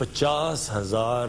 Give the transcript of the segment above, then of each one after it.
50,000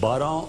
12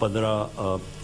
15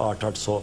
800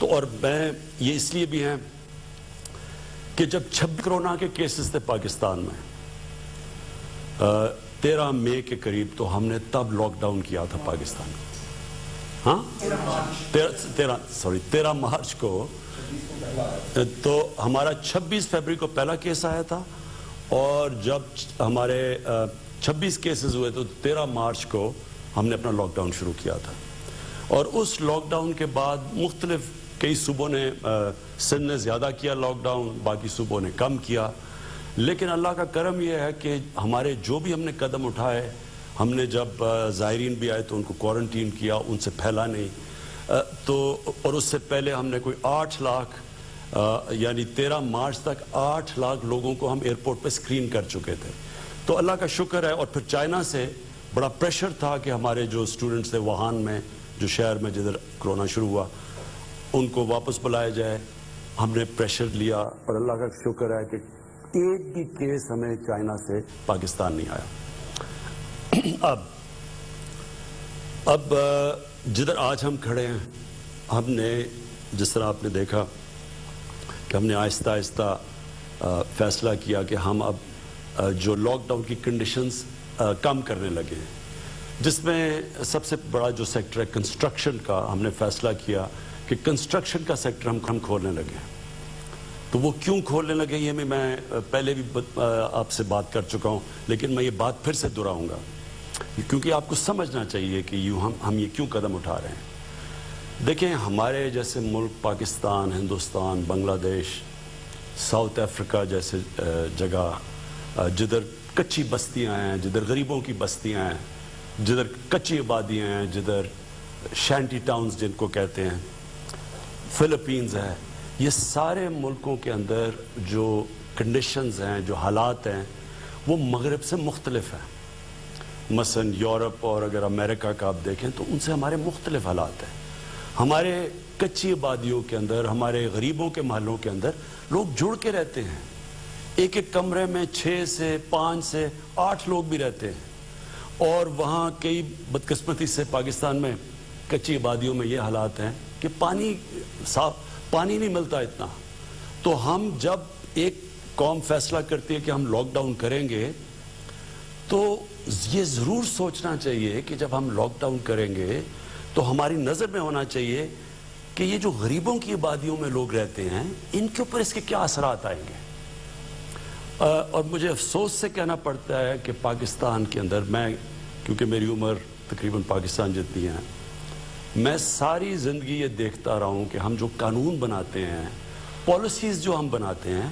تو اور میں یہ اس لیے بھی ہیں کہ جب 26 کرونا کے کیسز تھے پاکستان میں 13 مئی کے قریب، تو ہم نے تب لاک ڈاؤن کیا تھا پاکستان میں. ہاں 13 مارچ کو، تو ہمارا 26 فروری کو پہلا کیس آیا تھا، اور جب ہمارے 26 کیسز ہوئے تو 13 مارچ کو ہم نے اپنا لاک ڈاؤن شروع کیا تھا. اور اس لاک ڈاؤن کے بعد مختلف کئی صوبوں نے، سندھ نے زیادہ کیا لاک ڈاؤن، باقی صوبوں نے کم کیا. لیکن اللہ کا کرم یہ ہے کہ ہمارے جو بھی ہم نے قدم اٹھائے، ہم نے جب زائرین بھی آئے تو ان کو کوارنٹین کیا، ان سے پھیلا نہیں. تو اور اس سے پہلے ہم نے کوئی 8 لاکھ یعنی 13 مارچ تک 8 لاکھ لوگوں کو ہم ایئرپورٹ پہ اسکرین کر چکے تھے. تو اللہ کا شکر ہے. اور پھر چائنا سے بڑا پریشر تھا کہ ہمارے جو اسٹوڈنٹس تھے ووہان میں، جو شہر میں جدھر کرونا شروع ہوا، ان کو واپس بلایا جائے. ہم نے پریشر لیا، اور اللہ کا شکر ہے کہ ایک بھی کیس ہمیں چائنا سے پاکستان نہیں آیا. اب جدھر آج ہم کھڑے ہیں، ہم نے جس طرح آپ نے دیکھا کہ ہم نے آہستہ آہستہ فیصلہ کیا کہ ہم اب جو لاک ڈاؤن کی کنڈیشنز کم کرنے لگے ہیں، جس میں سب سے بڑا جو سیکٹر ہے کنسٹرکشن کا، ہم نے فیصلہ کیا کہ کنسٹرکشن کا سیکٹر ہم کھولنے لگے ہیں. تو وہ کیوں کھولنے لگے یہ میں پہلے بھی آپ سے بات کر چکا ہوں، لیکن میں یہ بات پھر سے دہراؤں گا کیونکہ آپ کو سمجھنا چاہیے کہ ہم یہ کیوں قدم اٹھا رہے ہیں. دیکھیں، ہمارے جیسے ملک پاکستان، ہندوستان، بنگلہ دیش، ساؤتھ افریقہ جیسے جگہ، جدھر کچی بستیاں ہیں، جدھر غریبوں کی بستیاں ہیں، جدھر کچی آبادیاں ہیں، جدھر شینٹی ٹاؤنز جن کو کہتے ہیں، فلپینز ہے، یہ سارے ملکوں کے اندر جو کنڈیشنز ہیں، جو حالات ہیں، وہ مغرب سے مختلف ہیں. مثلا یورپ اور اگر امریکہ کا آپ دیکھیں تو ان سے ہمارے مختلف حالات ہیں. ہمارے کچی آبادیوں کے اندر، ہمارے غریبوں کے محلوں کے اندر لوگ جڑ کے رہتے ہیں. ایک ایک کمرے میں 6 سے 5 سے 8 لوگ بھی رہتے ہیں. اور وہاں کئی بدقسمتی سے پاکستان میں کچی آبادیوں میں یہ حالات ہیں کہ صاف پانی نہیں ملتا اتنا. تو ہم جب ایک قوم فیصلہ کرتی ہے کہ ہم لاک ڈاؤن کریں گے، تو یہ ضرور سوچنا چاہیے کہ جب ہم لاک ڈاؤن کریں گے تو ہماری نظر میں ہونا چاہیے کہ یہ جو غریبوں کی آبادیوں میں لوگ رہتے ہیں، ان کے اوپر اس کے کیا اثرات آئیں گے. اور مجھے افسوس سے کہنا پڑتا ہے کہ پاکستان کے اندر، میں کیونکہ میری عمر تقریباً پاکستان جتنی ہے، میں ساری زندگی یہ دیکھتا رہا ہوں کہ ہم جو قانون بناتے ہیں، پالیسیز جو ہم بناتے ہیں،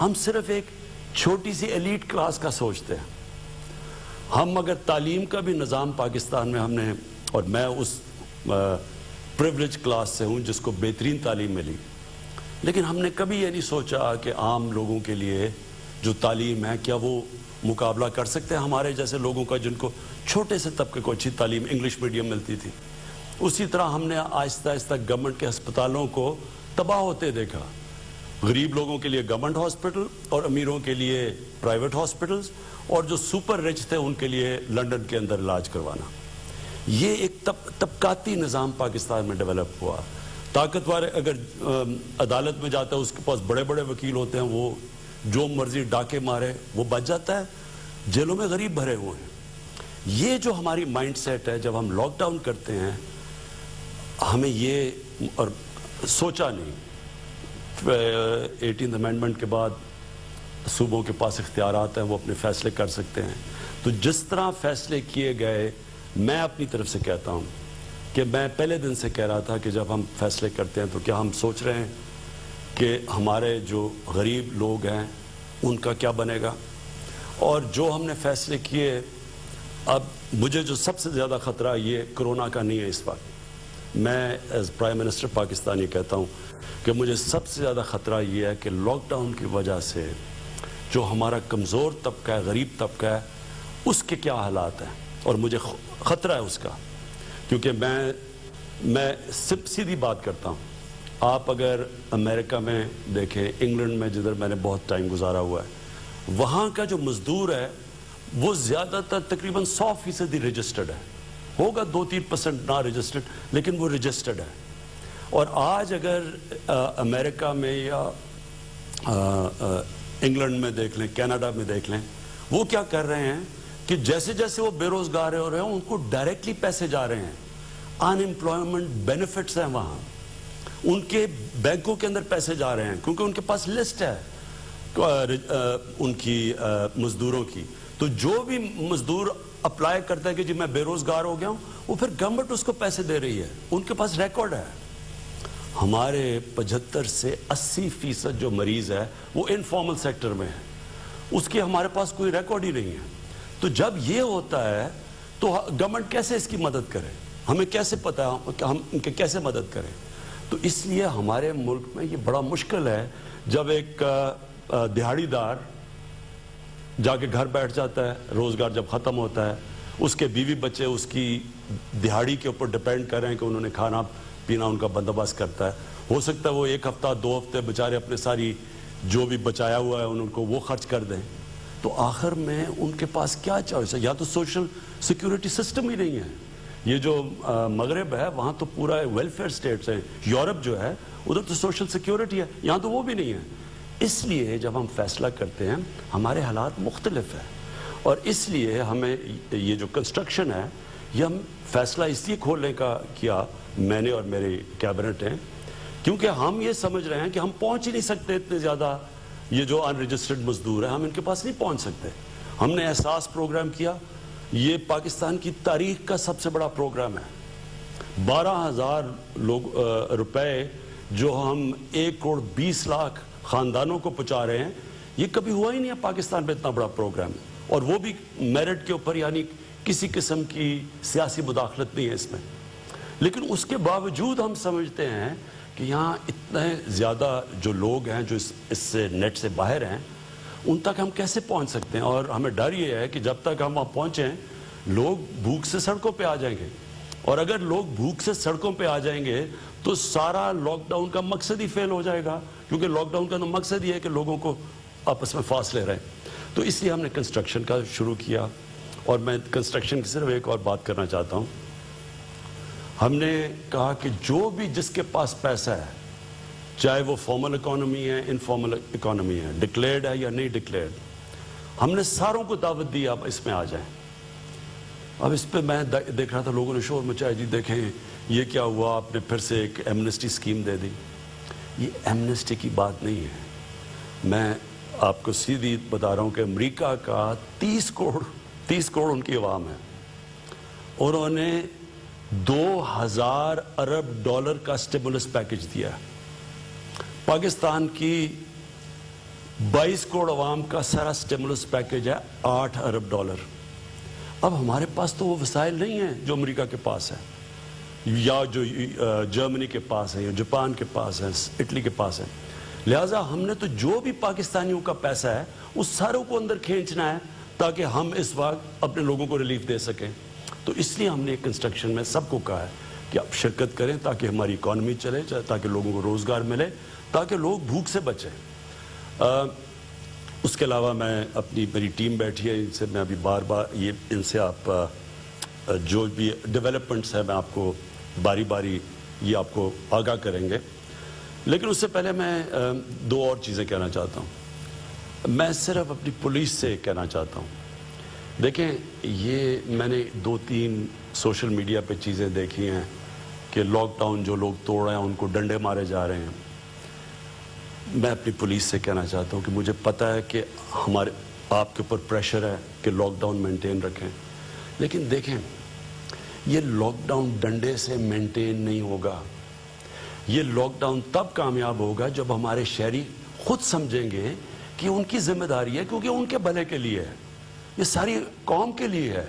ہم صرف ایک چھوٹی سی ایلیٹ کلاس کا سوچتے ہیں. ہم اگر تعلیم کا بھی نظام پاکستان میں ہم نے، اور میں اس پریولیج کلاس سے ہوں جس کو بہترین تعلیم ملی، لیکن ہم نے کبھی یہ نہیں سوچا کہ عام لوگوں کے لیے جو تعلیم ہے کیا وہ مقابلہ کر سکتے ہیں ہمارے جیسے لوگوں کا جن کو چھوٹے سے طبقے کو اچھی تعلیم انگلش میڈیم ملتی تھی. اسی طرح ہم نے آہستہ آہستہ گورنمنٹ کے ہسپتالوں کو تباہ ہوتے دیکھا. غریب لوگوں کے لیے گورنمنٹ ہاسپٹل اور امیروں کے لیے پرائیویٹ ہاسپٹلز، اور جو سپر رچ تھے ان کے لیے لنڈن کے اندر علاج کروانا. یہ ایک طبقاتی نظام پاکستان میں ڈیولپ ہوا. طاقتور اگر عدالت میں جاتا ہے، اس کے پاس بڑے بڑے وکیل ہوتے ہیں، وہ جو مرضی ڈاکے مارے وہ بچ جاتا ہے. جیلوں میں غریب بھرے ہوئے ہیں. یہ جو ہماری مائنڈ سیٹ ہے، جب ہم لاک ڈاؤن کرتے ہیں، ہمیں یہ اور سوچا نہیں. 18th امینڈمنٹ کے بعد صوبوں کے پاس اختیارات ہیں، وہ اپنے فیصلے کر سکتے ہیں. تو جس طرح فیصلے کیے گئے، میں اپنی طرف سے کہتا ہوں کہ میں پہلے دن سے کہہ رہا تھا کہ جب ہم فیصلے کرتے ہیں تو کیا ہم سوچ رہے ہیں کہ ہمارے جو غریب لوگ ہیں ان کا کیا بنے گا. اور جو ہم نے فیصلے کیے، اب مجھے جو سب سے زیادہ خطرہ یہ کرونا کا نہیں ہے اس وقت. میں ایز پرائم منسٹر پاکستان یہ کہتا ہوں کہ مجھے سب سے زیادہ خطرہ یہ ہے کہ لاک ڈاؤن کی وجہ سے جو ہمارا کمزور طبقہ ہے، غریب طبقہ ہے، اس کے کیا حالات ہیں. اور مجھے خطرہ ہے اس کا، کیونکہ میں سیدھی بات کرتا ہوں. آپ اگر امریکہ میں دیکھیں، انگلینڈ میں جدھر میں نے بہت ٹائم گزارا ہوا ہے، وہاں کا جو مزدور ہے وہ زیادہ تر تقریباً 100% رجسٹرڈ ہے. ہوگا 2-3% نا رجسٹرڈ، لیکن وہ رجسٹرڈ ہے. اور آج اگر امریکہ میں یا انگلینڈ میں دیکھ لیں، کینیڈا میں دیکھ لیں، وہ کیا کر رہے ہیں کہ جیسے جیسے وہ بے روزگار ہو رہے ہیں ان کو ڈائریکٹلی پیسے جا رہے ہیں، ان امپلائمنٹ بینیفٹس ہیں وہاں، ان کے بینکوں کے اندر پیسے جا رہے ہیں کیونکہ ان کے پاس لسٹ ہے ان کی مزدوروں کی. تو جو بھی مزدور اپلائی کرتا ہے کہ جی میں بے روزگار ہو گیا ہوں، وہ پھر گورنمنٹ اس کو پیسے دے رہی ہے، ان کے پاس ریکارڈ ہے. ہمارے 75 سے 80% جو مریض ہے وہ انفارمل سیکٹر میں ہے، اس کے ہمارے پاس کوئی ریکارڈ ہی نہیں ہے. تو جب یہ ہوتا ہے تو گورنمنٹ کیسے اس کی مدد کرے؟ ہمیں کیسے پتہ ہے کہ ہم ان کی کیسے مدد کریں؟ تو اس لیے ہمارے ملک میں یہ بڑا مشکل ہے جب ایک دہاڑی دار جا کے گھر بیٹھ جاتا ہے، روزگار جب ختم ہوتا ہے، اس کے بیوی بچے اس کی دہاڑی کے اوپر ڈیپینڈ کر رہے ہیں کہ انہوں نے کھانا پینا ان کا بندوبست کرتا ہے. ہو سکتا ہے وہ 1 ہفتہ 2 ہفتے بیچارے اپنے ساری جو بھی بچایا ہوا ہے ان کو وہ خرچ کر دیں. تو آخر میں ان کے پاس کیا چوائس ہے؟ یا تو سوشل سیکیورٹی سسٹم ہی نہیں ہے. یہ جو مغرب ہے وہاں تو پورا ویلفیئر سٹیٹس ہیں، یورپ جو ہے ادھر تو سوشل سیکیورٹی ہے، یہاں تو وہ بھی نہیں ہے. اس لیے جب ہم فیصلہ کرتے ہیں ہمارے حالات مختلف ہیں، اور اس لیے ہمیں یہ جو کنسٹرکشن ہے یہ ہم فیصلہ اس لیے کھولنے کا کیا، میں نے اور میرے کیبنٹ ہیں، کیونکہ ہم یہ سمجھ رہے ہیں کہ ہم پہنچ ہی نہیں سکتے اتنے زیادہ یہ جو ان رجسٹرڈ مزدور ہیں، ہم ان کے پاس نہیں پہنچ سکتے. ہم نے احساس پروگرام کیا، یہ پاکستان کی تاریخ کا سب سے بڑا پروگرام ہے. 12,000 روپے جو ہم 1,20,00,000 خاندانوں کو پہنچا رہے ہیں، یہ کبھی ہوا ہی نہیں ہے پاکستان میں اتنا بڑا پروگرام ہے، اور وہ بھی میرٹ کے اوپر، یعنی کسی قسم کی سیاسی مداخلت نہیں ہے اس میں. لیکن اس کے باوجود ہم سمجھتے ہیں کہ یہاں اتنے زیادہ جو لوگ ہیں جو اس سے نیٹ سے باہر ہیں، ان تک ہم کیسے پہنچ سکتے ہیں؟ اور ہمیں ڈر یہ ہے کہ جب تک ہم وہاں پہنچیں لوگ بھوک سے سڑکوں پہ آ جائیں گے، اور اگر لوگ بھوک سے سڑکوں پہ آ جائیں گے تو سارا لاک ڈاؤن کا مقصد ہی فیل ہو جائے گا، کیونکہ لاک ڈاؤن کا مقصد یہ ہے کہ لوگوں کو آپس میں فاصلے رہیں. تو اس لیے ہم نے کنسٹرکشن کا شروع کیا. اور میں کنسٹرکشن کی صرف ایک اور بات کرنا چاہتا ہوں. ہم نے کہا کہ جو بھی جس کے پاس پیسہ ہے، چاہے وہ فارمل اکانومی ہے، انفارمل اکانومی ہے، ڈکلیئرڈ ہے یا نہیں ڈکلیئرڈ، ہم نے ساروں کو دعوت دی آپ اس میں آ جائیں. اب اس پہ میں دیکھ رہا تھا لوگوں نے شور مچایا، جی دیکھیں یہ کیا ہوا، آپ نے پھر سے ایک ایمنسٹی اسکیم دے دی. یہ ایمنسٹی کی بات نہیں ہے. میں آپ کو سیدھی بتا رہا ہوں کہ امریکہ کا 30 کروڑ ان کی عوام ہے، اور انہوں نے $2,000 ارب کا سٹیمولس پیکج دیا ہے. پاکستان کی 22 کروڑ عوام کا سارا سٹیمولس پیکج ہے $8 ارب. اب ہمارے پاس تو وہ وسائل نہیں ہیں جو امریکہ کے پاس ہے، یا جو جرمنی کے پاس ہے، یا جاپان کے پاس ہے، اٹلی کے پاس ہے. لہٰذا ہم نے تو جو بھی پاکستانیوں کا پیسہ ہے اس ساروں کو اندر کھینچنا ہے تاکہ ہم اس وقت اپنے لوگوں کو ریلیف دے سکیں. تو اس لیے ہم نے کنسٹرکشن میں سب کو کہا ہے کہ آپ شرکت کریں تاکہ ہماری اکانومی چلے، تاکہ لوگوں کو روزگار ملے، تاکہ لوگ بھوک سے بچیں. اس کے علاوہ میں میری ٹیم بیٹھی ہے، ان سے میں ابھی بار بار ان سے آپ جو بھی ڈیولپمنٹس ہیں میں آپ کو باری باری یہ آپ کو آگاہ کریں گے. لیکن اس سے پہلے میں 2 اور چیزیں کہنا چاہتا ہوں. میں صرف اپنی پولیس سے کہنا چاہتا ہوں، دیکھیں یہ میں نے 2-3 سوشل میڈیا پہ چیزیں دیکھی ہیں کہ لاک ڈاؤن جو لوگ توڑ رہے ہیں ان کو ڈنڈے مارے جا رہے ہیں. میں اپنی پولیس سے کہنا چاہتا ہوں کہ مجھے پتہ ہے کہ ہمارے آپ کے اوپر پریشر ہے کہ لاک ڈاؤن مینٹین رکھیں، لیکن دیکھیں یہ لاک ڈاؤن ڈنڈے سے مینٹین نہیں ہوگا. یہ لاک ڈاؤن تب کامیاب ہوگا جب ہمارے شہری خود سمجھیں گے کہ ان کی ذمہ داری ہے، کیونکہ ان کے بھلے کے لیے ہے، یہ ساری قوم کے لیے ہے.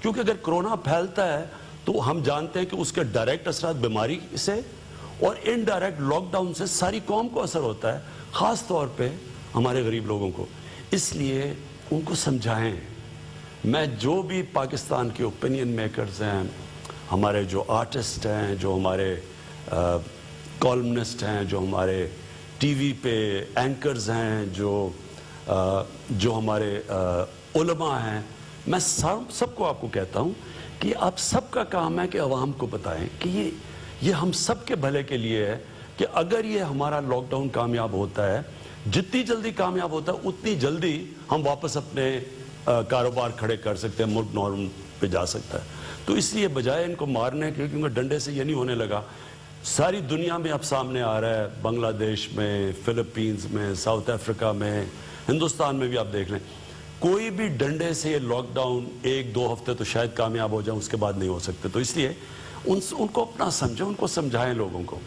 کیونکہ اگر کرونا پھیلتا ہے تو ہم جانتے ہیں کہ اس کے ڈائریکٹ اثرات بیماری سے اور انڈائریکٹ لاک ڈاؤن سے ساری قوم کو اثر ہوتا ہے، خاص طور پہ ہمارے غریب لوگوں کو. اس لیے ان کو سمجھائیں. میں جو بھی پاکستان کے اوپینین میکرز ہیں، ہمارے جو آرٹسٹ ہیں، جو ہمارے کالمنسٹ ہیں، جو ہمارے ٹی وی پہ اینکرز ہیں، جو ہمارے علماء ہیں، میں سب کو آپ کو کہتا ہوں کہ آپ سب کا کام ہے کہ عوام کو بتائیں کہ یہ ہم سب کے بھلے کے لیے ہے کہ اگر یہ ہمارا لاک ڈاؤن کامیاب ہوتا ہے، جتنی جلدی کامیاب ہوتا ہے اتنی جلدی ہم واپس اپنے کاروبار کھڑے کر سکتے ہیں، ملک نارم پہ جا سکتا ہے۔ تو اس لیے بجائے ان کو مارنے کے، کیونکہ ڈنڈے سے یہ نہیں ہونے لگا، ساری دنیا میں اب سامنے آ رہا ہے، بنگلہ دیش میں، فلپینز میں، ساؤتھ افریقہ میں، ہندوستان میں بھی آپ دیکھ لیں، کوئی بھی ڈنڈے سے یہ لاک ڈاؤن 1-2 ہفتے تو شاید کامیاب ہو جائیں، اس کے بعد نہیں ہو سکتے۔ تو اس لیے ان کو اپنا سمجھیں، ان کو سمجھائیں لوگوں کو،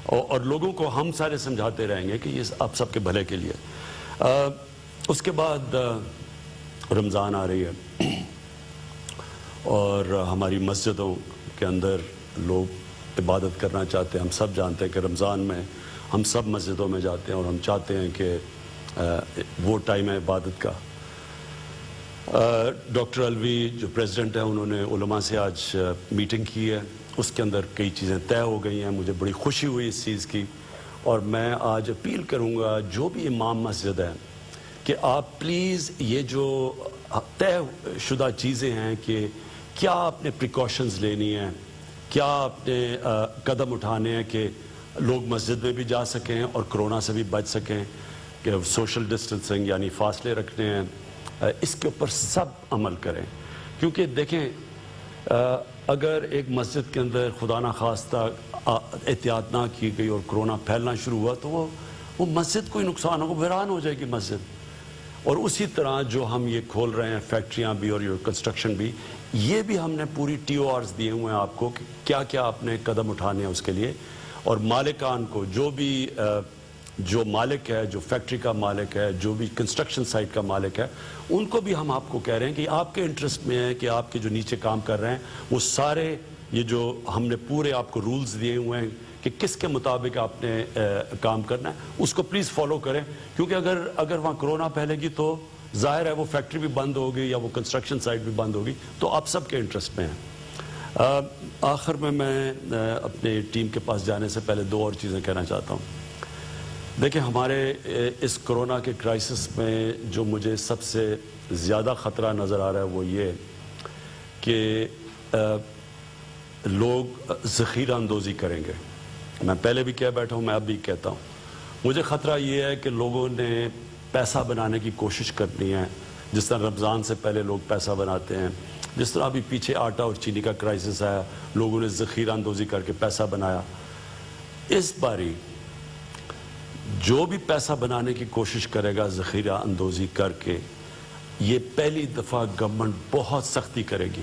اور لوگوں کو ہم سارے سمجھاتے رہیں گے کہ یہ آپ سب کے بھلے کے لیے۔ اس کے بعد رمضان آ رہی ہے، اور ہماری مسجدوں کے اندر لوگ عبادت کرنا چاہتے ہیں۔ ہم سب جانتے ہیں کہ رمضان میں ہم سب مسجدوں میں جاتے ہیں، اور ہم چاہتے ہیں کہ وہ ٹائم ہے عبادت کا۔ ڈاکٹر الوی جو پریزیڈنٹ ہیں، انہوں نے علماء سے آج میٹنگ کی ہے، اس کے اندر کئی چیزیں طے ہو گئی ہیں، مجھے بڑی خوشی ہوئی اس چیز کی، اور میں آج اپیل کروں گا جو بھی امام مسجد ہیں کہ آپ پلیز یہ جو طے شدہ چیزیں ہیں کہ کیا آپ نے پریکاشنز لینی ہیں، کیا آپ نے قدم اٹھانے ہیں کہ لوگ مسجد میں بھی جا سکیں اور کرونا سے بھی بچ سکیں، کہ سوشل ڈسٹنسنگ یعنی فاصلے رکھنے ہیں، اس کے اوپر سب عمل کریں۔ کیونکہ دیکھیں، اگر ایک مسجد کے اندر خدا نخواستہ احتیاط نہ کی گئی اور کرونا پھیلنا شروع ہوا تو وہ مسجد کو ہی نقصان ہوگا، ویران ہو جائے گی مسجد۔ اور اسی طرح جو ہم یہ کھول رہے ہیں فیکٹریاں بھی اور یہ کنسٹرکشن بھی، یہ بھی ہم نے پوری TORs دیے ہوئے ہیں آپ کو کہ کیا کیا آپ نے قدم اٹھانے ہیں اس کے لیے، اور مالکان کو، جو مالک ہے، جو فیکٹری کا مالک ہے، جو بھی کنسٹرکشن سائٹ کا مالک ہے، ان کو بھی ہم آپ کو کہہ رہے ہیں کہ آپ کے انٹرسٹ میں ہے کہ آپ کے جو نیچے کام کر رہے ہیں وہ سارے یہ جو ہم نے پورے آپ کو رولز دیے ہوئے ہیں کہ کس کے مطابق آپ نے کام کرنا ہے، اس کو پلیز فالو کریں۔ کیونکہ اگر وہاں کرونا پھیلے گی تو ظاہر ہے وہ فیکٹری بھی بند ہوگی یا وہ کنسٹرکشن سائٹ بھی بند ہوگی، تو آپ سب کے انٹرسٹ میں ہیں۔ آخر میں اپنے ٹیم کے پاس جانے سے پہلے 2 اور چیزیں کہنا چاہتا ہوں۔ دیکھیں، ہمارے اس کرونا کے کرائسس میں جو مجھے سب سے زیادہ خطرہ نظر آ رہا ہے وہ یہ کہ لوگ ذخیرہ اندوزی کریں گے۔ میں پہلے بھی کہہ بیٹھا ہوں، میں اب بھی کہتا ہوں، مجھے خطرہ یہ ہے کہ لوگوں نے پیسہ بنانے کی کوشش کرنی ہے، جس طرح رمضان سے پہلے لوگ پیسہ بناتے ہیں، جس طرح ابھی پیچھے آٹا اور چینی کا کرائسس آیا، لوگوں نے ذخیرہ اندوزی کر کے پیسہ بنایا۔ اس باری جو بھی پیسہ بنانے کی کوشش کرے گا ذخیرہ اندوزی کر کے، یہ پہلی دفعہ گورنمنٹ بہت سختی کرے گی۔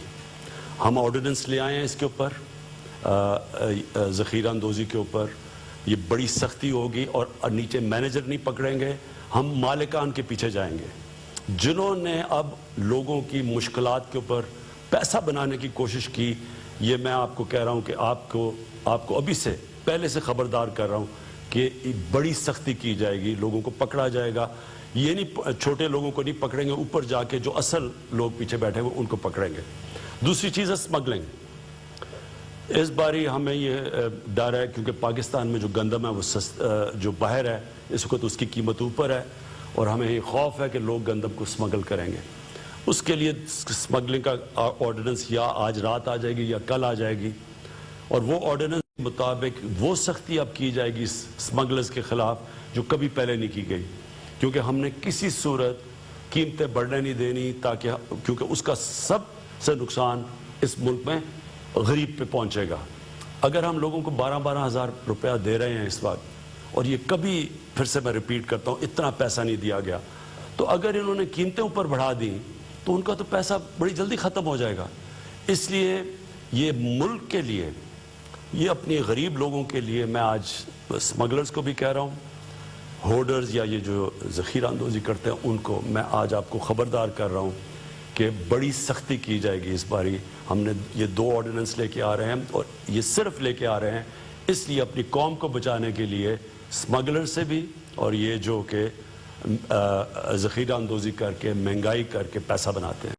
ہم آرڈیننس لے آئے ہیں اس کے اوپر، ذخیرہ اندوزی کے اوپر یہ بڑی سختی ہوگی، اور نیچے مینیجر نہیں پکڑیں گے، ہم مالکان کے پیچھے جائیں گے۔ جنہوں نے اب لوگوں کی مشکلات کے اوپر پیسہ بنانے کی کوشش کی، یہ میں آپ کو کہہ رہا ہوں کہ آپ کو ابھی سے پہلے سے خبردار کر رہا ہوں کہ بڑی سختی کی جائے گی، لوگوں کو پکڑا جائے گا۔ یہ نہیں، چھوٹے لوگوں کو نہیں پکڑیں گے، اوپر جا کے جو اصل لوگ پیچھے بیٹھے ہوئے ان کو پکڑیں گے۔ دوسری چیز ہے اسمگلنگ۔ اس باری ہمیں یہ ڈر ہے کیونکہ پاکستان میں جو گندم ہے وہ جو باہر ہے اس وقت اس کی قیمت اوپر ہے، اور ہمیں یہ خوف ہے کہ لوگ گندم کو اسمگل کریں گے۔ اس کے لیے اسمگلنگ کا آرڈیننس یا آج رات آ جائے گی یا کل آ جائے گی، اور وہ آرڈیننس کے مطابق وہ سختی اب کی جائے گی اسمگلرز کے خلاف جو کبھی پہلے نہیں کی گئی، کیونکہ ہم نے کسی صورت قیمتیں بڑھنے نہیں دینی، کیونکہ اس کا سب سے نقصان اس ملک میں غریب پہ پہنچے گا۔ اگر ہم لوگوں کو 12 ہزار روپیہ دے رہے ہیں اس وقت، اور یہ کبھی، پھر سے میں ریپیٹ کرتا ہوں، اتنا پیسہ نہیں دیا گیا، تو اگر انہوں نے قیمتیں اوپر بڑھا دیں تو ان کا تو پیسہ بڑی جلدی ختم ہو جائے گا۔ اس لیے یہ ملک کے لیے، یہ اپنی غریب لوگوں کے لیے، میں آج اسمگلرز کو بھی کہہ رہا ہوں، ہولڈرز یا یہ جو ذخیرہ اندوزی کرتے ہیں ان کو میں آج آپ کو خبردار کر رہا ہوں کہ بڑی سختی کی جائے گی اس باری۔ ہم نے یہ 2 آرڈیننس لے کے آ رہے ہیں، اور یہ صرف لے کے آ رہے ہیں اس لیے اپنی قوم کو بچانے کے لیے، اسمگلر سے بھی، اور یہ جو کہ ذخیرہ اندوزی کر کے مہنگائی کر کے پیسہ بناتے ہیں۔